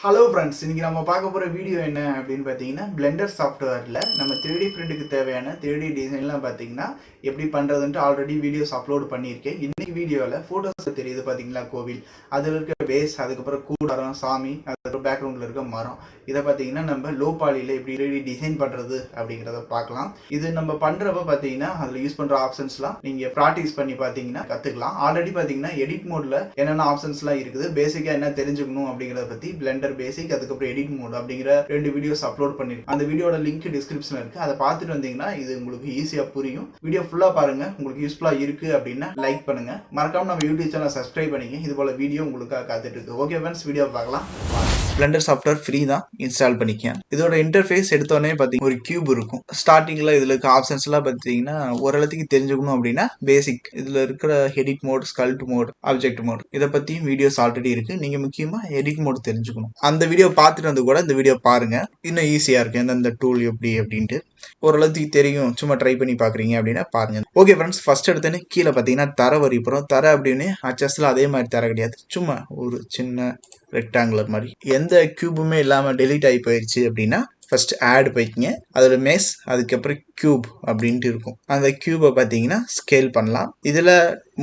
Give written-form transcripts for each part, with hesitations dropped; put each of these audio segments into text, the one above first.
Hello friends, இன்னைக்கு நம்ம பார்க்க போகிற வீடியோ என்ன அப்படின்னு பார்த்தீங்கன்னா, பிளெண்டர் சாஃப்ட்வேரில் நம்ம 3D பிரிண்ட்டுக்கு தேவையான 3D டிசைன்லாம் பார்த்தீங்கன்னா எப்படி பண்ணுறதுன்ட்டு ஆல்ரெடி வீடியோஸ் அப்லோட் பண்ணியிருக்கேன். இன்னைக்கு வீடியோவில் ஃபோட்டோஸ் தெரியுது பார்த்தீங்களா, கோவில், அதில் இருக்க பேஸ், அதுக்கப்புறம் கூடாரம், சாமி, அதுக்கப்புறம் பேக்ரவுண்டில் இருக்க மரம், இதை பார்த்தீங்கன்னா நம்ம லோ பாலியில் எப்படி 3D டிசைன் பண்ணுறது அப்படிங்கிறத பார்க்கலாம். இது நம்ம பண்ணுறப்ப பார்த்தீங்கன்னா அதில் யூஸ் பண்ணுற ஆப்ஷன்ஸ்லாம் நீங்கள் ப்ராக்டிஸ் பண்ணி பார்த்தீங்கன்னா கற்றுக்கலாம். ஆல்ரெடி பார்த்தீங்கன்னா எடிட் மோடில் என்னென்ன ஆப்ஷன்ஸ்லாம் இருக்குது, பேசிக்காக என்ன தெரிஞ்சுக்கணும் அப்படிங்கிறத பற்றி பிளெண்டர் பேசிக், அதுக்கப்புறம் எடிட் மோட் அப்படிங்கிற 2 வீடியோஸ் அப்லோட் பண்ணிருக்கேன். அந்த வீடியோட லிங்க் டிஸ்கிரிப்ஷன்ல இருக்கு. அதை பார்த்துட்டு வந்தீங்கன்னா இது உங்களுக்கு ஈஸியா புரியும். வீடியோ ஃபுல்லா பாருங்க. உங்களுக்கு யூஸ்ஃபுல்லா இருக்கு அப்படின்னா லைக் பண்ணுங்க. மறக்காம நம்ம யூடியூப் சேனல் சப்ஸ்கிரைப் பண்ணிங்க. இது போல வீடியோ உங்களுக்காக காத்துட்டு இருக்கு. ஓகே ஃப்ரெண்ட்ஸ், வீடியோ பார்க்கலாம். பிளெண்டர் சாஃப்ட்வேர் ஃப்ரீ தான், இன்ஸ்டால் பண்ணிக்கேன். இதோட இன்டர்ஃபேஸ் எடுத்தோடனே பார்த்தீங்கன்னா ஒரு கியூப் இருக்கும். ஸ்டார்டிங்கில் இதில் இருக்க ஆப்ஷன்ஸ்லாம் பார்த்தீங்கன்னா ஓரளவுக்கு தெரிஞ்சுக்கணும் அப்படின்னா பேசிக் இதில் இருக்கிற edit mode, sculpt mode, object mode, இதை பற்றியும் வீடியோஸ் ஆல்ரெடி இருக்குது. நீங்கள் முக்கியமாக எடிட் மோட் தெரிஞ்சுக்கணும். அந்த வீடியோ பார்த்துட்டு வந்து கூட இந்த வீடியோ பாருங்க, இன்னும் ஈஸியாக இருக்குது. எந்தெந்த டூல் எப்படி அப்படின்ட்டு ஓரளவுக்கு தெரியும். சும்மா ட்ரை பண்ணி பார்க்குறீங்க அப்படின்னா பாருங்க. ஓகே ஃப்ரெண்ட்ஸ், ஃபர்ஸ்ட் எடுத்தோன்னே கீழே பார்த்தீங்கன்னா தர வரிப்புறம். தர அப்படின்னு அச்சஸ்ல அதே மாதிரி தர கிடையாது, சும்மா ஒரு சின்ன ரெக்டாங்குலர் மாதிரி. எந்த கியூபுமே இல்லாமல் டெலீட் ஆகி போயிடுச்சு அப்படின்னா ஃபர்ஸ்ட் ஆட் போய்க்கிங்க. அதோட மெஸ், அதுக்கப்புறம் கியூப் அப்படின்ட்டு இருக்கும். அந்த கியூபை பார்த்தீங்கன்னா ஸ்கேல் பண்ணலாம். இதில்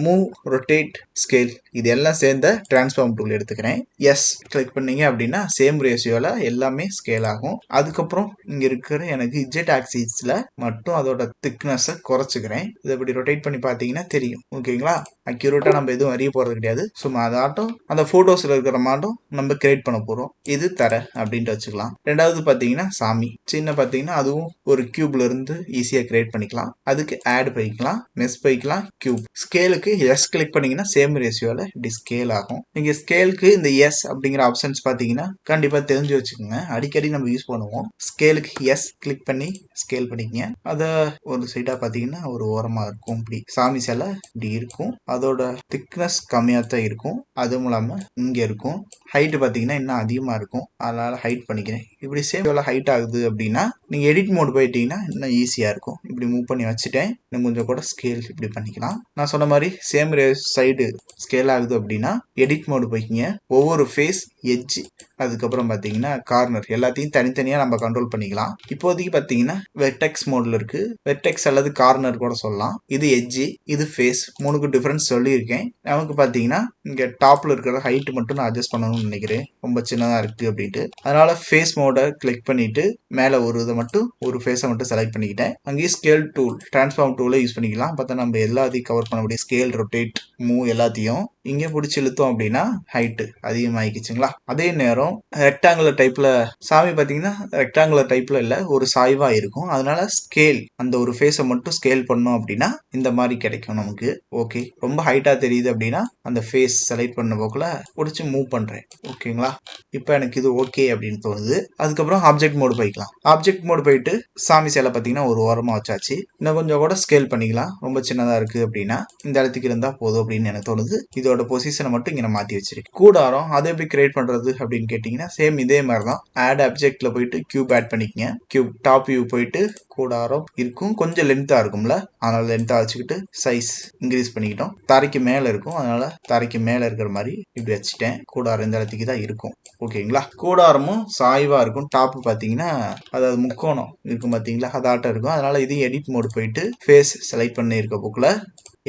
மூவ், ரொட்டேட், ஸ்கேல் இது எல்லாம் சேர்ந்த டிரான்ஸ்ஃபார்ம் டூல் எடுத்துக்கிறேன். எஸ் கிளிக் பண்ணீங்க அப்படின்னா சேம் ரேஷியோவில் எல்லாமே ஸ்கேல் ஆகும். அதுக்கப்புறம் இங்கே இருக்கிற எனக்கு இஜெட் ஆக்சிஸில் மட்டும் அதோட திக்னஸை குறைச்சிக்கிறேன். இதை இப்படி ரொட்டேட் பண்ணி பார்த்தீங்கன்னா தெரியும். ஓகேங்களா, அக்யூரேட்டாக நம்ம எதுவும் அறிய போகிறது கிடையாது. சும்மா அதாட்டும் அந்த ஃபோட்டோஸில் இருக்கிற மாட்டும் நம்ம கிரியேட் பண்ண போகிறோம். இது தர அப்படின்ட்டு வச்சுக்கலாம். ரெண்டாவது பார்த்தீங்கன்னா சாமி, சின்ன பார்த்தீங்கன்னா அதுவும் ஒரு கியூப்ல இருந்து ஈஸியாக கிரியேட் பண்ணிக்கலாம். அதுக்கு ஆட் போய்க்கலாம், மெஸ் போய்க்கலாம், கியூப். ஸ்கேலுக்கு எஸ் கிளிக் பண்ணீங்கன்னா சேம் ரேஷியோவில் இப்படி ஸ்கேல் ஆகும். நீங்கள் ஸ்கேலுக்கு இந்த எஸ் அப்படிங்கிற ஆப்ஷன்ஸ் பார்த்தீங்கன்னா கண்டிப்பாக தெரிஞ்சு வச்சுக்கோங்க, அடிக்கடி நம்ம யூஸ் பண்ணுவோம். ஸ்கேலுக்கு எஸ் கிளிக் பண்ணி ஸ்கேல் பண்ணிக்கங்க. அதை ஒரு சைடாக பார்த்தீங்கன்னா ஒரு ஓரமாக இருக்கும். இப்படி சாமி சிலை இப்படி இருக்கும். அதோட திக்னஸ் கம்மியாக தான் இருக்கும். அதுவும் இல்லாமல் இங்கே இருக்கும். ஹைட்டு பார்த்தீங்கன்னா இன்னும் அதிகமாக இருக்கும். அதனால ஹைட் பண்ணிக்கிறேன். இப்படி சேம் எவ்வளோ ஹைட் ஆகுது அப்படின்னா நீங்கள் எடிட் மோட் போயிட்டீங்கன்னா இன்னும் ஈஸியாக இருக்கும். இப்படி மூவ் பண்ணி வச்சுட்டேன். இன்னும் கொஞ்சம் கூட ஸ்கேல் இப்படி பண்ணிக்கலாம். நான் சொன்ன மாதிரி சேம் சைடு ஸ்கேல் ஆகுது அப்படின்னா எடிட் மோடு போய்க்கிங்க. ஒவ்வொரு ஃபேஸ், எட்ஜ், அதுக்கப்புறம் பார்த்தீங்கன்னா கார்னர் எல்லாத்தையும் தனித்தனியாக நம்ம கண்ட்ரோல் பண்ணிக்கலாம். இப்போதைக்கு பார்த்தீங்கன்னா வெர்டெக்ஸ் மோடில் இருக்குது. வெர்டெக்ஸ் அல்லது கார்னர் கூட சொல்லலாம். இது எட்ஜ், இது ஃபேஸ், மூணுக்கு டிஃப்ரென்ஸ் சொல்லியிருக்கேன். நமக்கு பார்த்தீங்கன்னா இங்கே டாப்பில் இருக்கிற ஹைட் மட்டும் நான் அட்ஜஸ்ட் பண்ணணும்னு நினைக்கிறேன், ரொம்ப சின்னதாக இருக்குது அப்படின்ட்டு. அதனால ஃபேஸ் மோடை கிளிக் பண்ணிட்டு மேலே ஒரு இதை மட்டும் ஒரு ஃபேஸை மட்டும் செலக்ட் பண்ணிக்கிட்டேன். அங்கேயே ஸ்கேல் டூல், டிரான்ஸ்ஃபார்ம் டூலை யூஸ் பண்ணிக்கலாம். பார்த்தா நம்ம எல்லாத்தையும் கவர் பண்ண முடியும். ஸ்கேல், ரொட்டேட், மூவ் எல்லாத்தையும் இங்கே பிடிச்சி இழுத்தோம் அப்படின்னா ஹைட்டு அதிகமாகிக்குச்சுங்களா. அதே நேரம் ரெக்டாங்குலர் டைப்பில் சாமி பார்த்தீங்கன்னா ரெக்டாங்குலர் டைப்பில் இல்லை, ஒரு சாய்வாக இருக்கும். அதனால ஸ்கேல் அந்த ஒரு ஃபேஸை மட்டும் ஸ்கேல் பண்ணோம் அப்படின்னா இந்த மாதிரி கிடைக்கும் நமக்கு. ஓகே, ரொம்ப ஹைட்டாக தெரியுது அப்படின்னா அந்த ஃபேஸ் செலக்ட் பண்ண போக்கில் பிடிச்சி மூவ் பண்ணுறேன். ஓகேங்களா, இப்போ எனக்கு இது ஓகே அப்படின்னு தோணுது. அதுக்கப்புறம் ஆப்ஜெக்ட் மோடு போய்க்கலாம். ஆப்ஜெக்ட் மோடு போயிட்டு சாமி சிலை பார்த்தீங்கன்னா ஒரு ஓரமாக வச்சாச்சு. இன்னும் கொஞ்சம் கூட ஸ்கேல் பண்ணிக்கலாம். ரொம்ப சின்னதாக இருக்குது அப்படின்னா இந்த இடத்துக்கு இருந்தால் போதும் அப்படின்னு எனக்கு தோணுது. இதோட பொசிஷனை மட்டும் இங்கே மாற்றி வச்சிருக்கேன். கூடாரம் அதை எப்படி கிரியேட் பண்ணுறது அப்படின்னு கேட்டிங்கன்னா சேம் இதே மாதிரி தான். ஆட் ஆப்ஜெக்ட்ல போயிட்டு கியூப் ஆட் பண்ணிக்கங்க. கியூப் டாப் வியூ போயிட்டு கூடாரம் இருக்கும். கொஞ்சம் லென்த்தாக இருக்கும்ல, அதனால லென்த்தாக வச்சுக்கிட்டு சைஸ் இன்க்ரீஸ் பண்ணிக்கிட்டோம். தரைக்கு மேலே இருக்கும், அதனால தரைக்கு மேலே இருக்கிற மாதிரி இப்படி வச்சுட்டேன். கூடாரம் இந்த இடத்துக்கு தான் இருக்கும். ஓகேங்களா, கூடாரமும் சாய்வாக இருக்கும். டாப் பார்த்தீங்கன்னா அதாவது முக்கோணம் இருக்கும் பார்த்தீங்களா, அதாட்டம் இருக்கும். அதனால இது எடிட் மோடு போயிட்டு ஃபேஸ் செலக்ட் பண்ணி இருக்க புக்கில்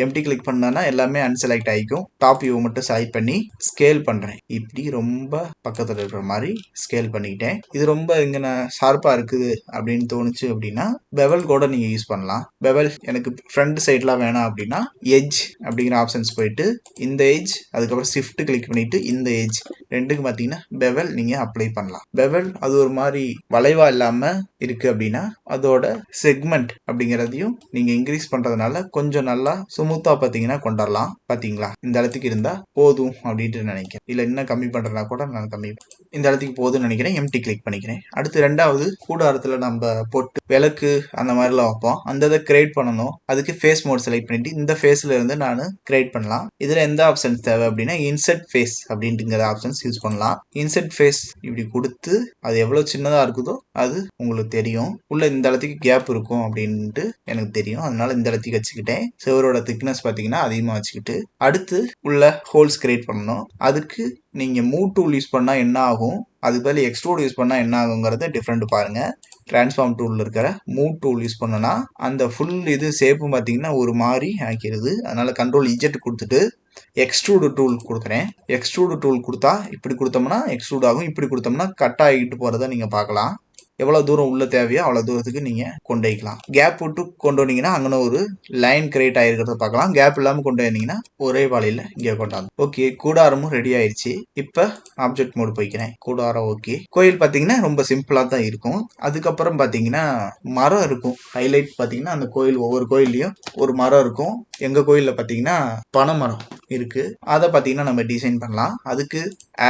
எம்டி கிளிக் பண்ணானா எல்லாமே அன்செலக்ட் ஆகிக்கும். டாப் வியூ மட்டும் செலக்ட் பண்ணி ஸ்கேல் பண்ணுறேன். இப்படி ரொம்ப பக்கத்தில் இருக்கிற மாதிரி ஸ்கேல் பண்ணிக்கிட்டேன். இது ரொம்ப இங்கே நான் ஷார்ப்பாக இருக்குது அப்படின்னு தோணுச்சு அப்படின்னா பெவல் கூட நீங்கள் யூஸ் பண்ணலாம். பெவல் எனக்கு ஃப்ரண்ட் சைட்லாம் வேணாம் அப்படின்னா எட்ஜ் அப்படிங்கிற ஆப்ஷன்ஸ் போயிட்டு இந்த எட்ஜ், அதுக்கப்புறம் ஷிஃப்ட் கிளிக் பண்ணிட்டு இந்த எட்ஜ் ரெண்டுக்கு பார்த்தீங்கன்னா பெவல் நீங்கள் அப்ளை பண்ணலாம். பெவல் அது ஒரு மாதிரி வளைவா இல்லாமல் இருக்கு அப்படின்னா அதோட செக்மெண்ட் அப்படிங்கிறதையும் நீங்கள் இன்க்ரீஸ் பண்ணுறதுனால கொஞ்சம் நல்லா ஸ்மூத்தா பார்த்தீங்கன்னா கொண்டாடலாம். பார்த்தீங்களா, இந்த இடத்துக்கு இருந்தால் போதும் அப்படின்ட்டு நினைக்கிறேன். இல்லை இன்னும் கம்மி பண்ணுறதுனா கூட நான் கம்மி இந்த இடத்துக்கு போதும்னு நினைக்கிறேன். எம்டி கிளிக் பண்ணிக்கிறேன். அடுத்து ரெண்டாவது கூடாரத்தில் நம்ம பொட்டு, விளக்கு அந்த மாதிரிலாம் வைப்போம். அந்த இதை கிரியேட் பண்ணணும். அதுக்கு ஃபேஸ் மோட் செலக்ட் பண்ணிட்டு இந்த ஃபேஸ்ல இருந்து நான் கிரியேட் பண்ணலாம். இதில் எந்த ஆப்ஷன்ஸ் தேவை அப்படின்னா இன்செர்ட் ஃபேஸ் அப்படின்ட்டுங்கிற ஆப்ஷன்ஸ் யூஸ் பண்ணலாம். இன்செர்ட் ஃபேஸ் இப்படி கொடுத்து அது எவ்வளோ சின்னதாக இருக்குதோ அது உங்களுக்கு தெரியும். உள்ள இந்த இடத்துக்கு கேப் இருக்கும் அப்படின்ட்டு எனக்கு தெரியும். அதனால இந்த இடத்துக்கு வச்சுக்கிட்டேன். செவரோட திக்னஸ் பார்த்தீங்கன்னா அதிகமாக வச்சுக்கிட்டு அடுத்து உள்ள ஹோல்ஸ் கிரியேட் பண்ணணும். அதுக்கு நீங்கள் மூவ் டூல் யூஸ் பண்ணால் என்ன ஆகும், அதுக்கு பதில் எக்ஸ்ட்ரூட் யூஸ் பண்ணால் என்ன ஆகுங்கிறத டிஃப்ரெண்ட் பாருங்கள். ட்ரான்ஸ்ஃபார்ம் டூலில் இருக்கிற மூவ் டூல் யூஸ் பண்ணோன்னா அந்த ஃபுல் இது ஷேப்பும் பார்த்தீங்கன்னா ஒரு மாதிரி ஆக்கிடுது. அதனால் கண்ட்ரோல் இஜெட் கொடுத்துட்டு எக்ஸ்ட்ரூடு டூல் கொடுக்குறேன். எக்ஸ்ட்ரூடு டூல் கொடுத்தா இப்படி கொடுத்தோம்னா எக்ஸ்ட்ரூட் ஆகும், இப்படி கொடுத்தோம்னா கட் ஆகிட்டு போகிறத நீங்கள் பார்க்கலாம். எவ்வளோ தூரம் உள்ள தேவையோ அவ்வளோ தூரத்துக்கு நீங்கள் கொண்டு வைக்கலாம். கேப் விட்டு கொண்டு வந்தீங்கன்னா அங்கே ஒரு லைன் கிரியேட் ஆகிருக்கிறத பார்க்கலாம். கேப் இல்லாமல் கொண்டு வந்தீங்கன்னா ஒரே வாளியில் இங்கே கொண்டாந்து. ஓகே, கூடாரமும் ரெடி ஆயிடுச்சு. இப்போ ஆப்ஜெக்ட் மோடு போய்க்கிறேன். கூடாரம் ஓகே. கோயில் பார்த்தீங்கன்னா ரொம்ப சிம்பிளாக தான் இருக்கும். அதுக்கப்புறம் பார்த்தீங்கன்னா மரம் இருக்கும். ஹைலைட் பார்த்தீங்கன்னா அந்த கோயில் ஒவ்வொரு கோயில்லையும் ஒரு மரம் இருக்கும். எங்கள் கோயிலில் பார்த்தீங்கன்னா பனை மரம் இருக்குது. அதை பார்த்தீங்கன்னா நம்ம டிசைன் பண்ணலாம். அதுக்கு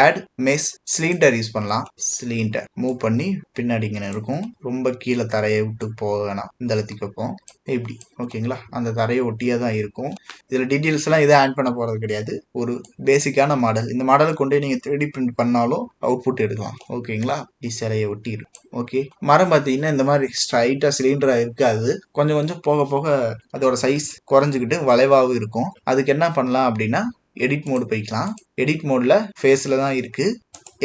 ஆட் மெஸ் சிலிண்டர் யூஸ் பண்ணலாம். சிலிண்டர் மூவ் பண்ணி பின்னாடிங்க இருக்கும். ரொம்ப கீழே தரையை விட்டு போக வேணாம். இந்த இடத்துக்கு வைப்போம் இப்படி. ஓகேங்களா, அந்த தரையை ஒட்டியே தான் இருக்கும். இதில் டீட்டெயில்ஸ் எல்லாம் எதுவும் ஆட் பண்ண போகிறது கிடையாது. ஒரு பேசிக்கான மாடல். இந்த மாடலை கொண்டு நீங்கள் 3D பிரிண்ட் பண்ணாலும் அவுட்புட் எடுக்கலாம். ஓகேங்களா, சிலையை ஒட்டிடும். ஓகே, மரம் பார்த்தீங்கன்னா இந்த மாதிரி ஸ்ட்ரைட்டாக சிலிண்டராக இருக்காது. கொஞ்சம் கொஞ்சம் போக போக அதோட சைஸ் குறைஞ்சிக்கிட்டு வளைவாகவும் இருக்கும். அதுக்கு என்ன பண்ணலாம் அப்படின்னா எடிட் மோடு போய்க்கலாம். எடிட் மோடில் ஃபேஸில் தான் இருக்குது.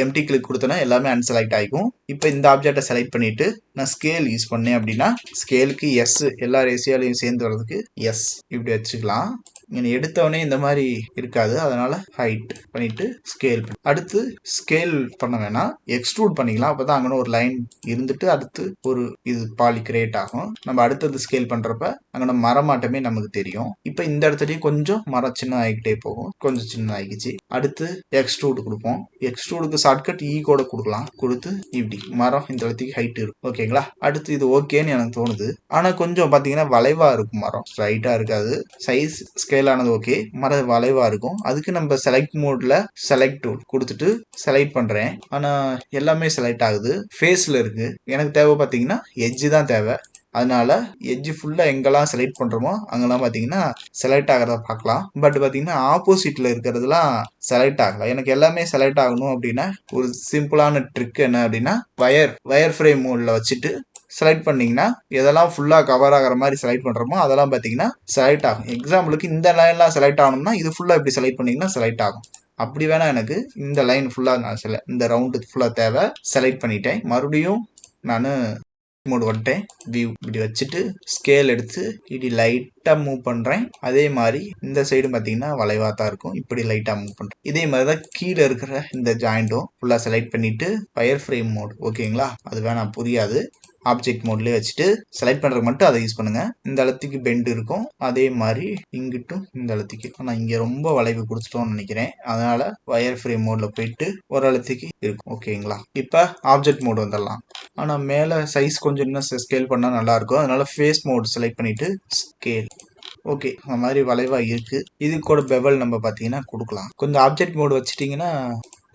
எம்டி கிளிக் கொடுத்தோன்னா எல்லாமே அன்செலக்ட் ஆகிக்கும். இப்போ இந்த ஆப்ஜெக்டை செலக்ட் பண்ணிவிட்டு நான் ஸ்கேல் யூஸ் பண்ணேன் அப்படின்னா ஸ்கேலுக்கு எஸ், எல்லா ரேஷியோலையும் சேர்ந்து வர்றதுக்கு எஸ் இப்படி வச்சுக்கலாம். நீங்கள் எடுத்தவொடனே இந்த மாதிரி இருக்காது. அதனால் ஹைட் பண்ணிவிட்டு ஸ்கேல். அடுத்து ஸ்கேல் பண்ண வேணாம், எக்ஸ்ட்ரூட் பண்ணிக்கலாம். அப்போ தான் அங்கே ஒரு லைன் இருந்துட்டு அடுத்து ஒரு இது பாலி கிரியேட் ஆகும். நம்ம அடுத்தது ஸ்கேல் பண்ணுறப்ப அங்கே மரமாட்டமே நமக்கு தெரியும். இப்போ இந்த இடத்துலையும் கொஞ்சம் மரம் சின்ன ஆகிக்கிட்டே போகும். கொஞ்சம் சின்ன ஆகிடுச்சு. அடுத்து எக்ஸ்ட்ரூட் கொடுப்போம். எக்ஸ்ட்ரூடுக்கு ஷார்ட்கட் ஈ கூட கொடுக்கலாம். கொடுத்து இப்படி மரம் இந்த இடத்துக்கு ஹைட் இருக்கும். ஓகேங்களா, அடுத்து இது ஓகேன்னு எனக்கு தோணுது. ஆனால் கொஞ்சம் பார்த்தீங்கன்னா வளைவாக இருக்கும். மரம் ஸ்ட்ரைட்டாக இருக்காது. சைஸ் ஸ்கேல் ஆனது ஓகே, மரம் வளைவாக இருக்கும். அதுக்கு நம்ம செலக்ட் மோடில் செலக்ட் டூல் கொடுத்துட்டு செலக்ட் பண்ணுறேன். ஆனால் எல்லாமே செலக்ட் ஆகுது. ஃபேஸில் இருக்குது. எனக்கு தேவை பார்த்தீங்கன்னா எட்ஜு தான் தேவை. அதனால எட்ஜ் ஃபுல்லாக எங்கெல்லாம் செலக்ட் பண்ணுறோமோ அங்கெல்லாம் பார்த்தீங்கன்னா செலக்ட் ஆகிறத பார்க்கலாம். பட் பார்த்தீங்கன்னா ஆப்போசிட்டில் இருக்கிறதுலாம் செலக்ட் ஆகலை. எனக்கு எல்லாமே செலக்ட் ஆகணும் அப்படின்னா ஒரு சிம்பிளான ட்ரிக் என்ன அப்படின்னா வயர் ஃப்ரேம் மோடில் வச்சுட்டு செலக்ட் பண்ணிங்கன்னா எதெல்லாம் ஃபுல்லாக கவர் ஆகிற மாதிரி செலக்ட் பண்ணுறோமோ அதெல்லாம் பார்த்தீங்கன்னா செலக்ட் ஆகும். எக்ஸாம்பிளுக்கு இந்த லைன்லாம் செலக்ட் ஆகணும்னா இது ஃபுல்லாக இப்படி செலக்ட் பண்ணிங்கன்னா செலக்ட் ஆகும். அப்படி வேணால் எனக்கு இந்த லைன் ஃபுல்லாக நான் இந்த ரவுண்டு ஃபுல்லாக தேவை. செலக்ட் பண்ணிட்டேன். மறுபடியும் நான் மோடு வந்துட்டேன். வியூ இப்படி வச்சுட்டு ஸ்கேல் எடுத்து இப்படி லைட்டாக மூவ் பண்ணுறேன். அதே மாதிரி இந்த சைடு பார்த்தீங்கன்னா வளைவாக தான் இருக்கும். இப்படி லைட்டாக மூவ் பண்ணுறேன். இதே மாதிரி தான் கீழே இருக்கிற இந்த ஜாயிண்ட்டும் ஃபுல்லாக செலக்ட் பண்ணிவிட்டு வயர் ஃப்ரேம் மோடு. ஓகேங்களா, அது வேணாம் புரியாது. ஆப்ஜெக்ட் மோட்லேயே வச்சுட்டு செலக்ட் பண்ணுறதுக்கு மட்டும் அதை யூஸ் பண்ணுங்கள். இந்த இடத்துக்கு பெண்ட் இருக்கும். அதே மாதிரி இங்கிட்டும் இந்த இடத்துக்கு. ஆனால் இங்கே ரொம்ப வளைவு கொடுத்துட்டோம்னு நினைக்கிறேன். அதனால் வயர் ஃப்ரேம் மோடில் போயிட்டு ஒரு இடத்துக்கு இருக்கும். ஓகேங்களா, இப்போ ஆப்ஜெக்ட் மோடு வந்துடலாம். ஆனால் மேலே சைஸ் கொஞ்சம் இன்னும் ஸ்கேல் பண்ணால் நல்லாயிருக்கும். அதனால் ஃபேஸ் மோடு செலக்ட் பண்ணிவிட்டு ஸ்கேல். ஓகே, அந்த மாதிரி வளைவாக இருக்குது. இது கூட பெவல் நம்ம பார்த்தீங்கன்னா கொடுக்கலாம். கொஞ்சம் ஆப்ஜெக்ட் மோடு வச்சுட்டிங்கன்னா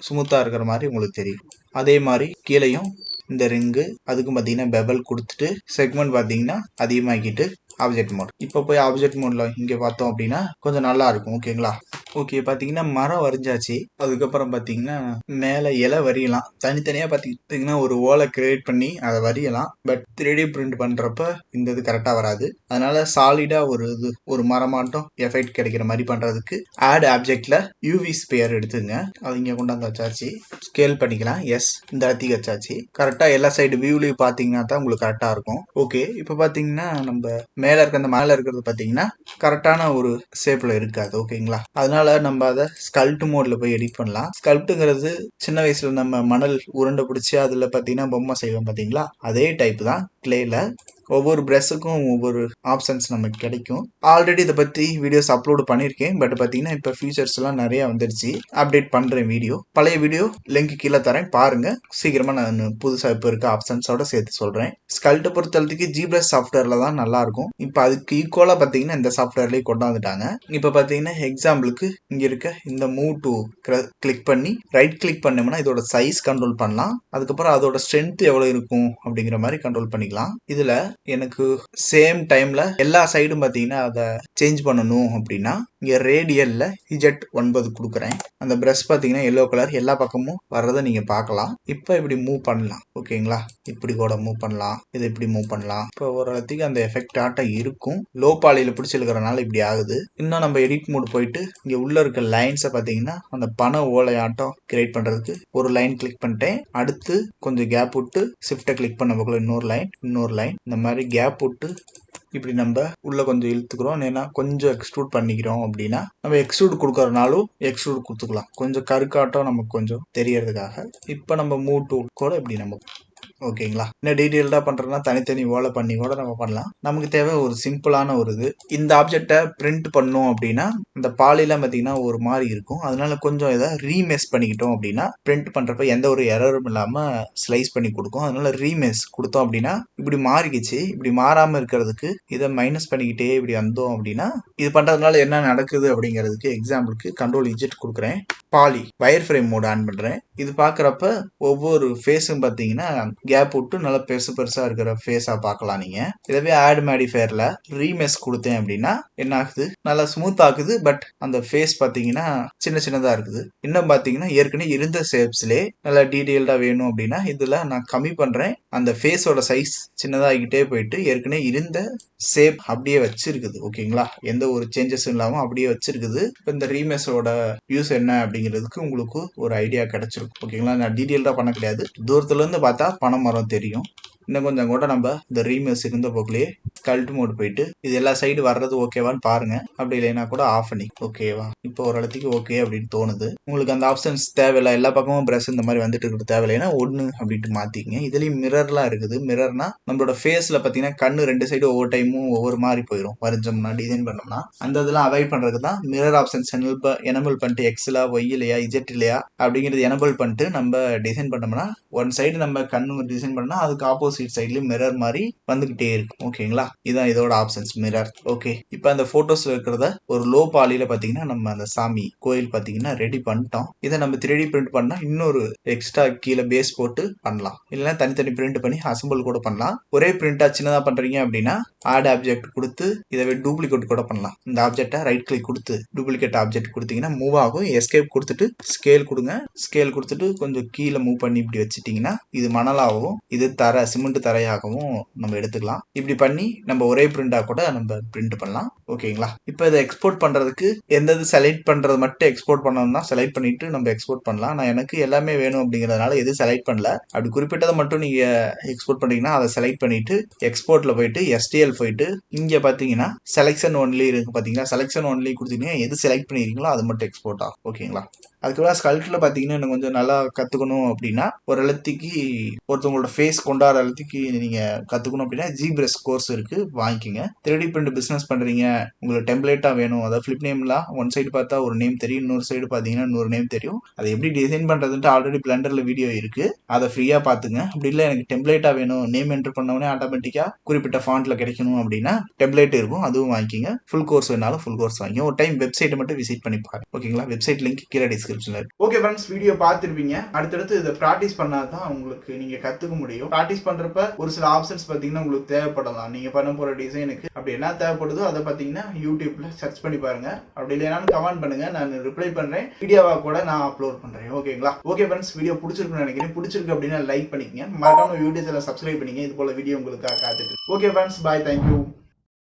ஸ்மூத்தாக இருக்கிற மாதிரி உங்களுக்கு தெரியும். அதே மாதிரி கீழேயும் இந்த ரிங்கு அதுக்கும் பார்த்தீங்கன்னா பெவல் கொடுத்துட்டு செக்மெண்ட் பார்த்தீங்கன்னா அதிகமாக்கிட்டு ஆப்ஜெக்ட் மோட். இப்போ போய் ஆப்ஜெக்ட் மோடில் இங்கே பார்த்தோம் அப்படின்னா கொஞ்சம் நல்லா இருக்கும். ஓகேங்களா, ஓகே பார்த்தீங்கன்னா மரம் வரைஞ்சாச்சு. அதுக்கப்புறம் பார்த்தீங்கன்னா மேலே இலை வரையலாம். தனித்தனியாக பார்த்தீங்கன்னா ஒரு ஓலை கிரியேட் பண்ணி அதை வரையலாம். பட் 3D பிரிண்ட் பண்ணுறப்ப இந்த இது கரெக்டாக வராது. அதனால சாலிடாக ஒரு மரமாட்டம் எஃபெக்ட் கிடைக்கிற மாதிரி பண்ணுறதுக்கு ஆட் ஆப்ஜெக்டில் யூவி ஸ்பேர் எடுத்துங்க. அது இங்கே கொண்டாந்து வச்சாச்சு. ஸ்கேல் பண்ணிக்கலாம். எஸ், இந்த இடத்துக்கு வச்சாச்சு. கரெக்டாக எல்லா சைடு வியூலையும் பார்த்தீங்கன்னா தான் உங்களுக்கு கரெக்டாக இருக்கும். ஓகே, இப்போ பார்த்தீங்கன்னா நம்ம மேலே இருக்க அந்த மேலே இருக்கிறது பார்த்தீங்கன்னா கரெக்டான ஒரு ஷேப்பில் இருக்காது. ஓகேங்களா, அதனால நம்ம அதை ஸ்கல்ப்ட் மோட்ல போய் எடிட் பண்ணலாம். ஸ்கல்ப்ட்டுங்கிறது சின்ன வயசுல நம்ம மணல் உருண்டை பிடிச்சி அதில் பார்த்தீங்கன்னா பொம்மை செய்வோம் பார்த்தீங்களா, அதே டைப் தான் கிளேல. ஒவ்வொரு ப்ரெஷ்ஷுக்கும் ஒவ்வொரு ஆப்ஷன்ஸ் நமக்கு கிடைக்கும். ஆல்ரெடி இதை பற்றி வீடியோஸ் அப்லோடு பண்ணியிருக்கேன். பட் பார்த்தீங்கன்னா இப்போ ஃபீச்சர்ஸ்லாம் நிறையா வந்துடுச்சு. அப்டேட் பண்ணுறேன் வீடியோ. பழைய வீடியோ லிங்க் கீழே தரேன் பாருங்கள். சீக்கிரமாக நான் புதுசாக இப்போ இருக்க ஆப்ஷன்ஸோட சேர்த்து சொல்கிறேன். ஸ்கல்ப்ட்டை பொறுத்தளவுக்கு ஜிப்ரஷ் சாஃப்ட்வேரில் தான் நல்லாயிருக்கும். இப்போ அதுக்கு ஈக்குவலாக பார்த்தீங்கன்னா இந்த சாஃப்ட்வேர்லேயே கொண்டாந்துட்டாங்க. இப்போ பார்த்தீங்கன்னா எக்ஸாம்பிளுக்கு இங்கே இருக்க இந்த மூவ் டு கிளிக் பண்ணி ரைட் கிளிக் பண்ணோம்னா இதோட சைஸ் கண்ட்ரோல் பண்ணலாம். அதுக்கப்புறம் அதோட ஸ்ட்ரென்த் எவ்வளோ இருக்கும் அப்படிங்கிற மாதிரி கண்ட்ரோல் பண்ணிக்கலாம். இதில் எனக்கு சேம் டைம்ல எல்லா சைடும் பார்த்தீங்கன்னா அதை சேஞ்ச் பண்ணணும் அப்படின்னா இங்கே ரேடியல்ல இஜெட் 9 கொடுக்குறேன். அந்த பிரஷ் பார்த்தீங்கன்னா எல்லோ கலர் எல்லா பக்கமும் வர்றதை நீங்கள் பார்க்கலாம். இப்போ இப்படி மூவ் பண்ணலாம். ஓகேங்களா, இப்படி கூட மூவ் பண்ணலாம், இதை இப்படி மூவ் பண்ணலாம். இப்போ ஓரளவுக்கு அந்த எஃபெக்ட் ஆட்டம் இருக்கும். லோ பாலியில் பிடிச்சிருக்கிறனால இப்படி ஆகுது. இன்னும் நம்ம எடிட் மோட் போயிட்டு இங்கே உள்ள இருக்க லைன்ஸை பார்த்தீங்கன்னா அந்த பண ஓலை ஆட்டம் கிரியேட் பண்ணுறதுக்கு ஒரு லைன் கிளிக் பண்ணிட்டேன். அடுத்து கொஞ்சம் கேப் விட்டு ஷிஃப்ட்டை கிளிக் பண்ண பக்கம் இன்னொரு லைன் இந்த மாதிரி கேப் விட்டு இப்படி நம்ம உள்ள கொஞ்சம் இழுத்துக்கிறோம். ஏன்னா கொஞ்சம் எக்ஸ்ட்ரூட் பண்ணிக்கிறோம் அப்படின்னா நம்ம எக்ஸ்ட்ரூட் கொடுக்கறதுனாலும் எக்ஸ்ட்ரூட் கொடுத்துக்கலாம். கொஞ்சம் கருக்காட்டம் நமக்கு கொஞ்சம் தெரியறதுக்காக. இப்போ நம்ம மூவ் டூல் கூட இப்படி நம்ம ஓகேங்களா. இன்னும் டீட்டெயில்டாக பண்ணுறோன்னா தனித்தனி ஓலை பண்ணி கூட நம்ம பண்ணலாம். நமக்கு தேவை ஒரு சிம்பிளான ஒரு இது. இந்த ஆப்ஜெக்டை பிரிண்ட் பண்ணோம் அப்படின்னா இந்த பாலிலாம் பார்த்தீங்கன்னா ஒரு மாதிரி இருக்கும். அதனால கொஞ்சம் இதை ரீமேஸ் பண்ணிக்கிட்டோம் அப்படின்னா பிரிண்ட் பண்ணுறப்ப எந்த ஒரு எரரும் இல்லாமல் ஸ்லைஸ் பண்ணி கொடுக்கும். அதனால ரீமேஸ் கொடுத்தோம் அப்படின்னா இப்படி மாறிக்கிச்சு. இப்படி மாறாமல் இருக்கிறதுக்கு இதை மைனஸ் பண்ணிக்கிட்டே இப்படி வந்தோம் அப்படின்னா இது பண்ணுறதுனால என்ன நடக்குது அப்படிங்கிறதுக்கு எக்ஸாம்பிளுக்கு Ctrl+Z கொடுக்குறேன். Poly wireframe mode on பண்ணுறேன். இது பார்க்குறப்ப ஒவ்வொரு ஃபேஸும் பார்த்தீங்கன்னா கேப் விட்டு நல்லா பெருசாக இருக்கிற ஃபேஸாக பார்க்கலாம். நீங்கள் இதவே ஆட் மாடிஃபயரில் ரீமேஸ் கொடுத்தேன் அப்படின்னா என்ன ஆகுது, நல்லா ஸ்மூத் ஆகுது. பட் அந்த ஃபேஸ் பார்த்தீங்கன்னா சின்னதாக இருக்குது. இன்னும் பார்த்தீங்கன்னா ஏற்கனவே இருந்த ஷேப்ஸ்லேயே நல்லா டீட்டெயில்டாக வேணும் அப்படின்னா இதில் நான் கம்மி பண்ணுறேன். அந்த ஃபேஸோட சைஸ் சின்னதாகிக்கிட்டே போயிட்டு ஏற்கனவே இருந்த ஷேப் அப்படியே வச்சிருக்குது. ஓகேங்களா, எந்த ஒரு சேஞ்சஸும் இல்லாமல் அப்படியே வச்சிருக்குது. இப்போ இந்த ரீமேஸோட யூஸ் என்ன அப்படிங்கிறதுக்கு உங்களுக்கு ஒரு ஐடியா கிடைச்சிருக்கும். ஓகேங்களா, நான் டீட்டெயில்டாக பண்ண கிடையாது. தூரத்துலேருந்து பார்த்தா பனை மரம் தெரியும். இன்னும் கொஞ்சம் கூட நம்ம இந்த ரீமேஸ் இருந்த போக்குலேயே கல்ட் மோட் போயிட்டு இது எல்லா சைடு வர்றது ஓகேவான்னு பாருங்க. அப்படி இல்லைன்னா கூட ஆஃப் பண்ணி ஓகேவா இப்போ ஒரு இடத்துக்கு ஓகே அப்படின்னு தோணுது. உங்களுக்கு அந்த ஆப்ஷன்ஸ் தேவையில்லை, எல்லா பக்கமும் பிரஷ் இந்த மாதிரி வந்துட்டு இருக்கிறது தேவையில்லைன்னா ஒன்று அப்படின்ட்டு மாற்றிங்க. இதுலேயும் மிரர்லாம் இருக்குது. மிரர்னா நம்மளோட ஃபேஸில் பார்த்தீங்கன்னா கண்ணு ரெண்டு சைடு ஒவ்வொரு டைமும் ஒவ்வொரு மாதிரி போயிடும். வரைஞ்சோம்னா டிசைன் பண்ணோம்னா அந்த இதெல்லாம் அவாய்ட் பண்ணுறதுக்கு தான் மிரர் ஆப்ஷன்ஸ் எனபிள் பண்ணிட்டு எக்ஸ்லா ஒய்லையா இஜெட் இல்லையா அப்படிங்கிறது எனபிள் பண்ணிட்டு நம்ம டிசைன் பண்ணோம்னா ஒன் சைடு நம்ம கண்ணு டிசைன் பண்ணால் அதுக்கு ஆப்போசிட் சைட்லேயும் மிரர் மாதிரி வந்துகிட்டே இருக்கும். ஓகேங்களா, இதான் இதோட ஆப்ஷன்ஸ் மிரர். ஓகே, இப்போ அந்த ஃபோட்டோஸில் இருக்கிறத ஒரு லோ பாலியில் பார்த்தீங்கன்னா நம்ம அந்த சாமி கோயில் பார்த்தீங்கன்னா ரெடி பண்ணிட்டோம். இதை நம்ம 3D பிரிண்ட் பண்ணால் இன்னொரு எக்ஸ்ட்ரா கீழே பேஸ் போட்டு பண்ணலாம். இல்லைன்னா தனித்தனி பிரிண்ட் பண்ணி அசம்பிள் கூட பண்ணலாம். ஒரே பிரிண்டாக சின்னதாக பண்ணுறீங்க அப்படின்னா ஆட் ஆப்ஜெக்ட் கொடுத்து இதை டூப்ளிகேட் கூட பண்ணலாம். இந்த ஆப்ஜெக்டை ரைட் கிளிக் கொடுத்து டூப்ளிகேட் ஆப்ஜெக்ட் கொடுத்தீங்கன்னா மூவ் ஆகும். எஸ்கேப் கொடுத்துட்டு ஸ்கேல் கொடுங்க. ஸ்கேல் கொடுத்துட்டு கொஞ்சம் கீழே மூவ் பண்ணி இப்படி வச்சுட்டிங்கன்னா இது மணலாகவும் இது சிமெண்ட் தரையாகவும் நம்ம எடுத்துக்கலாம். இப்படி பண்ணி நம்ம ஒரே பிரிண்டாக கூட நம்ம பிரிண்ட் பண்ணலாம். ஓகேங்களா, இப்போ இதை எக்ஸ்போர்ட் பண்ணுறதுக்கு எந்த செலக்ட் பண்ணுறது மட்டும் எக்ஸ்போர்ட் பண்ணணும்னா செலக்ட் பண்ணிட்டு நம்ம எக்ஸ்போர்ட் பண்ணலாம். நான் எனக்கு எல்லாமே வேணும் அப்படிங்கிறதுனால எது செலக்ட் பண்ணல. அப்படி குறிப்பிட்டதை மட்டும் நீங்கள் எக்ஸ்போர்ட் பண்ணிங்கன்னா அதை செலக்ட் பண்ணிட்டு எக்ஸ்போர்ட்டில் போயிட்டு STL போயிட்டு இங்கே பார்த்தீங்கன்னா செலெக்ஷன் ஒன்லி இருக்கு. பார்த்தீங்கன்னா செலெக்ஷன் ஒன்லி கொடுத்தீங்கன்னா எது செலக்ட் பண்ணிருக்கீங்களோ அது மட்டும் எக்ஸ்போர்ட் ஆகும். ஓகேங்களா, அதுக்கப்புறம் ஸ்கல்ப்டில் பார்த்தீங்கன்னா இன்னும் கொஞ்சம் நல்லா கற்றுக்கணும் அப்படின்னா ஒரு எழுத்துக்கு ஒருத்தவங்களோட ஃபேஸ் கொண்டாடுற எழுத்துக்கு நீங்கள் கற்றுக்கணும் அப்படின்னா ஜிபிரஸ் கோர்ஸ் இருக்குது, வாங்கிக்கோங்க. 3D பிரிண்ட் பிஸ்னஸ் பண்ணுறீங்க, உங்களுக்கு டெம்ப்ளேட்டாக வேணும். அதாவது ஃபிளிப் நேம்லாம் ஒன் சைடு பார்த்தா ஒரு நேம் தெரியும், இன்னொரு சைடு பார்த்தீங்கன்னா இன்னொரு நேம் தெரியும். அதை எப்படி டிசைன் பண்ணுறதுன்ட்டு ஆல்ரெடி பிளண்டரில் வீடியோ இருக்குது, அதை ஃப்ரீயாக பார்த்துங்க. அப்படி இல்லை எனக்கு டெம்ப்ளேட்டாக வேணும், நேம் என்ட்ரு பண்ணவொடனே ஆட்டோமேட்டிக்காக குறிப்பிட்ட ஃபாண்ட்டில் கிடைக்கணும் அப்படின்னா டெம்ப்ளேட் இருக்கும், அதுவும் வாங்கிக்கோங்க. ஃபுல் கோர்ஸ் வேணாலும் ஃபுல் கோர்ஸ் வாங்கிங்க. ஒரு டைம் வெப்சைட்டை மட்டும் விசிட் பண்ணி பாருங்க. ஓகேங்களா, வெப்சைட் லிங்க் கீழே டிஸ்கிரிப்ஷனில் இருக்கு. ஓகே ஃப்ரெண்ட்ஸ், வீடியோ பார்த்துருப்பீங்க. அடுத்தடுத்து இதை ப்ராக்டிஸ் பண்ணாதான் உங்களுக்கு நீங்கள் கற்றுக்க முடியும். ப்ராக்டிஸ் பண்ணுறப்ப ஒரு சில ஆப்ஷன்ஸ் பார்த்தீங்கன்னா உங்களுக்கு தேவைப்படலாம். நீங்கள் பண்ண போகிற டிசைனுக்கு அப்படி என்ன தேவைப்படுதோ அதை பார்த்தீங்கன்னா யூடியூப்ல சர்ச் பண்ணி பாருங்க. அப்படி இல்லைனாலும் கமெண்ட் பண்ணுங்க, நான் ரிப்ளை பண்ணுறேன். வீடியோவாக கூட நான் அப்லோட் பண்ணுறேன். ஓகேங்களா, ஓகே ஃப்ரெண்ட்ஸ், வீடியோ பிடிச்சிருக்குன்னு நினைக்கிறேன். பிடிச்சிருக்கு அப்படின்னா லைக் பண்ணிக்கங்க, மறக்காம யூடியூப்ல சப்ஸ்கிரைப் பண்ணிங்க. இது போல வீடியோ உங்களுக்காக காத்துட்டு. ஓகே ஃப்ரெண்ட்ஸ், பாய், தேங்க்யூ.